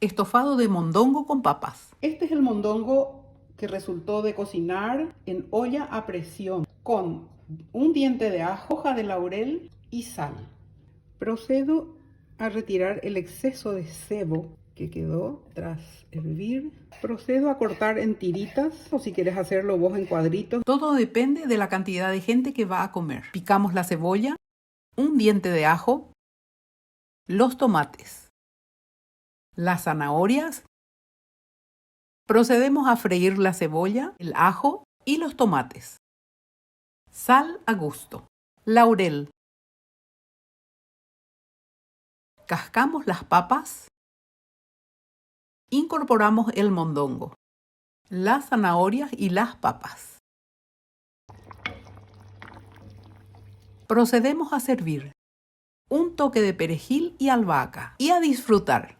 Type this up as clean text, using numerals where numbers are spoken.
Estofado de mondongo con papas. Este es el mondongo que resultó de cocinar en olla a presión con un diente de ajo, hoja de laurel y sal. Procedo a retirar el exceso de sebo que quedó tras hervir. Procedo a cortar en tiritas o si quieres hacerlo vos en cuadritos. Todo depende de la cantidad de gente que va a comer. Picamos la cebolla, un diente de ajo, los tomates, las zanahorias. Procedemos a freír la cebolla, el ajo y los tomates. Sal a gusto. Laurel. Cascamos las papas. Incorporamos el mondongo, las zanahorias y las papas. Procedemos a servir un toque de perejil y albahaca y a disfrutar.